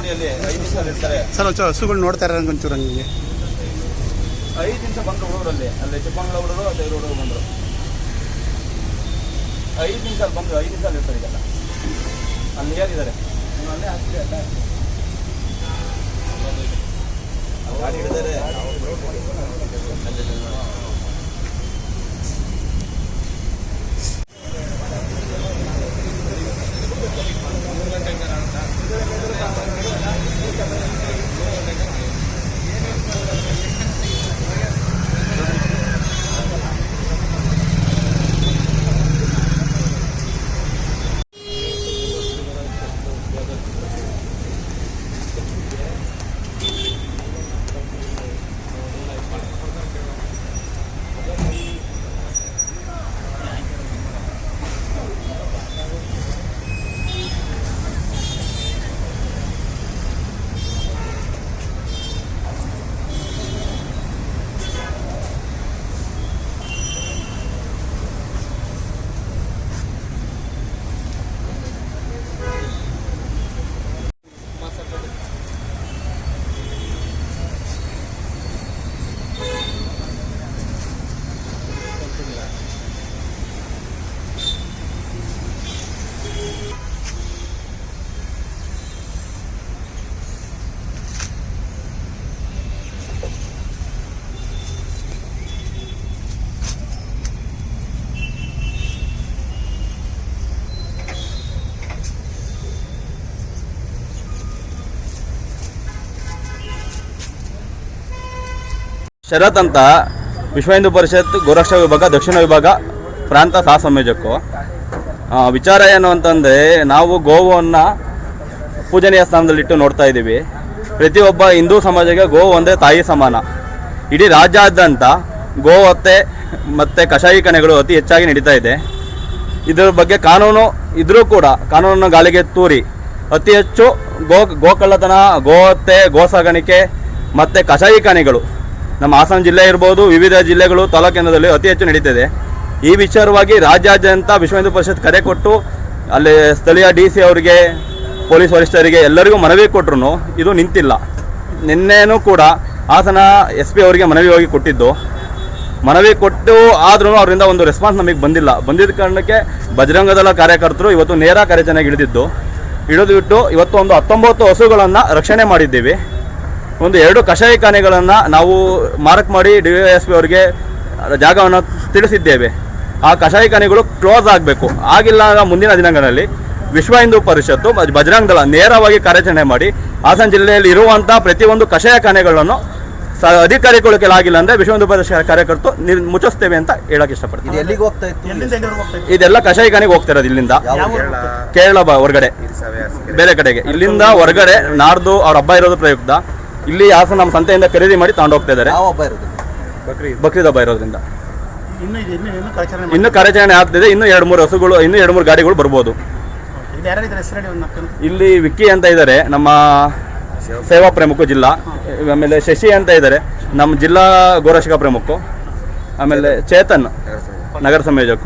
ನೋಡಿ ಅಲ್ಲಿ 5 ನಿಮಿಷ ಇರ್ತಾರೆ ಸರ್. ಒಂಚೂರು ಹಸುಗಳು ನೋಡ್ತಾ ಇರೋ ಒಂಚೂರು ಹಂಗೆ 5 ನಿಮಿಷ ಬಂದರು ಹುಡುಗರಲ್ಲಿ. ಅಲ್ಲಿ ಚಿಕ್ಕಮಂಗ್ಳೂರು ಹುಡುಗರು ತೈರು ಹುಡುಗರು ಬಂದರು. 5 ನಿಮಿಷ ಬಂದರು. 5 ನಿಮಿಷ ಇರ್ತಾರೆ ಈಗೆಲ್ಲ. ಅಲ್ಲಿ ಹೇಗಿದ್ದಾರೆ ನೀವು ಅಲ್ಲೇ ಹಾಕ್ತೀರಿ ಅಲ್ಲ ಗಾಡಿ ಹಿಡಿದರೆ ಶರತ್ ಅಂತ ವಿಶ್ವ ಹಿಂದೂ ಪರಿಷತ್ ಗೋರಕ್ಷಾ ವಿಭಾಗ ದಕ್ಷಿಣ ವಿಭಾಗ ಪ್ರಾಂತ ಸಹ ಸಂಯೋಜಕರು. ವಿಚಾರ ಏನು ಅಂತಂದರೆ, ನಾವು ಗೋವನ್ನು ಪೂಜನೀಯ ಸ್ಥಾನದಲ್ಲಿಟ್ಟು ನೋಡ್ತಾ ಇದ್ದೀವಿ. ಪ್ರತಿಯೊಬ್ಬ ಹಿಂದೂ ಸಮಾಜಕ್ಕೆ ಗೋವು ಒಂದೇ ತಾಯಿ ಸಮಾನ. ಇಡೀ ರಾಜ್ಯಾದ್ಯಂತ ಗೋಹತ್ಯೆ ಮತ್ತು ಕಷಾಯೀಕರಣಗಳು ಅತಿ ಹೆಚ್ಚಾಗಿ ನಡೀತಾ ಇದೆ. ಇದರ ಬಗ್ಗೆ ಕಾನೂನು ಇದ್ದರೂ ಕೂಡ ಕಾನೂನನ್ನು ಗಾಳಿಗೆ ತೂರಿ ಅತಿ ಹೆಚ್ಚು ಗೋಕಳ್ಳತನ, ಗೋಹತ್ಯೆ, ಗೋಸಾಗಾಣಿಕೆ ಮತ್ತು ಕಷಾಯೀಕರಣಗಳು ನಮ್ಮ ಹಾಸನ ಜಿಲ್ಲೆ ಇರ್ಬೋದು, ವಿವಿಧ ಜಿಲ್ಲೆಗಳು ತಾಲೂಕಿನಲ್ಲಿ ಅತಿ ಹೆಚ್ಚು ನಡೀತಿದೆ. ಈ ವಿಚಾರವಾಗಿ ರಾಜ್ಯಾದ್ಯಂತ ವಿಶ್ವ ಹಿಂದೂ ಪರಿಷತ್ ಕರೆ ಕೊಟ್ಟು ಅಲ್ಲಿ ಸ್ಥಳೀಯ DC ಅವರಿಗೆ, ಪೊಲೀಸ್ ವರಿಷ್ಠರಿಗೆ ಎಲ್ಲರಿಗೂ ಮನವಿ ಕೊಟ್ಟರು ಇದು ನಿಂತಿಲ್ಲ. ನಿನ್ನೆನೂ ಕೂಡ ಹಾಸನ SP ಅವರಿಗೆ ಮನವಿ ಹೋಗಿ ಕೊಟ್ಟಿದ್ದು. ಮನವಿ ಕೊಟ್ಟು ಆದ್ರೂ ಅವರಿಂದ ಒಂದು ರೆಸ್ಪಾನ್ಸ್ ನಮಗೆ ಬಂದಿಲ್ಲ. ಬಂದಿದ್ದ ಕಾರಣಕ್ಕೆ ಬಜರಂಗ ದಳ ಕಾರ್ಯಕರ್ತರು ಇವತ್ತು ನೇರ ಕಾರ್ಯಾಚರಣೆಗೆ ಇಳಿದಿಟ್ಟು ಇವತ್ತು ಒಂದು 19 ಹಸುಗಳನ್ನು ರಕ್ಷಣೆ ಮಾಡಿದ್ದೀವಿ. ಒಂದು 2 ಕಷಾಯಖಾನೆಗಳನ್ನು ನಾವು ಮಾರ್ಕ್ ಮಾಡಿ DYSP ಅವರಿಗೆ ಜಾಗವನ್ನು ತಿಳಿಸಿದ್ದೇವೆ. ಆ ಕಷಾಯಖಾನೆಗಳು ಕ್ಲೋಸ್ ಆಗಬೇಕು. ಆಗಿಲ್ಲ ಮುಂದಿನ ದಿನಗಳಲ್ಲಿ ವಿಶ್ವ ಹಿಂದೂ ಪರಿಷತ್ತು, ಬಜರಂಗ ದಳ ನೇರವಾಗಿ ಕಾರ್ಯಾಚರಣೆ ಮಾಡಿ ಹಾಸನ ಜಿಲ್ಲೆಯಲ್ಲಿ ಇರುವಂಥ ಪ್ರತಿಯೊಂದು ಕಷಾಯಖಾನೆಗಳನ್ನು ಅಧಿಕಾರಿಗಳು ಆಗಿಲ್ಲ ಅಂದರೆ ವಿಶ್ವ ಹಿಂದೂ ಪರಿಷತ್ ಕಾರ್ಯಕರ್ತರು ಮುಚ್ಚಿಸ್ತೇವೆ ಅಂತ ಹೇಳಕ್ಕೆ ಇಷ್ಟಪಡ್ತೀನಿ. ಇದೆಲ್ಲ ಕಷಾಯಖಾನೆಗೆ ಹೋಗ್ತಾ ಇರೋದು ಇಲ್ಲಿಂದ ಕೇರಳ ಹೊರಗಡೆ ಬೇರೆ ಕಡೆಗೆ. ಇಲ್ಲಿಂದ ಹೊರಗಡೆ ನಾಡ್ದು ಅವ್ರ ಹಬ್ಬ ಇರೋದು ಪ್ರಯುಕ್ತ ಇಲ್ಲಿ ಹಾಸನ ನಮ್ಮ ಸಂತೆಯಿಂದ ಖರೀದಿ ಮಾಡಿ ತಗೊಂಡು ಹೋಗ್ತಾ ಇದ್ದಾರೆ. ಬಕ್ರೀದ್ ಹಬ್ಬ ಇರೋದ್ರಿಂದ ಇನ್ನು ಕಾರ್ಯಾಚರಣೆ ಆಗ್ತಿದೆ. ಇನ್ನು 2-3 ಹಸುಗಳು, ಇನ್ನು 2-3 ಗಾಡಿಗಳು ಬರ್ಬೋದು. ಇಲ್ಲಿ ವಿಕ್ಕಿ ಅಂತ ಇದ್ದಾರೆ, ನಮ್ಮ ಸೇವಾ ಪ್ರಮುಖ ಜಿಲ್ಲಾ. ಆಮೇಲೆ ಶಶಿ ಅಂತ ಇದ್ದಾರೆ, ನಮ್ಮ ಜಿಲ್ಲಾ ಗೋರಕ್ಷಕ ಪ್ರಮುಖ. ಆಮೇಲೆ ಚೇತನ್ ನಗರ ಸಂಯೋಜಕ.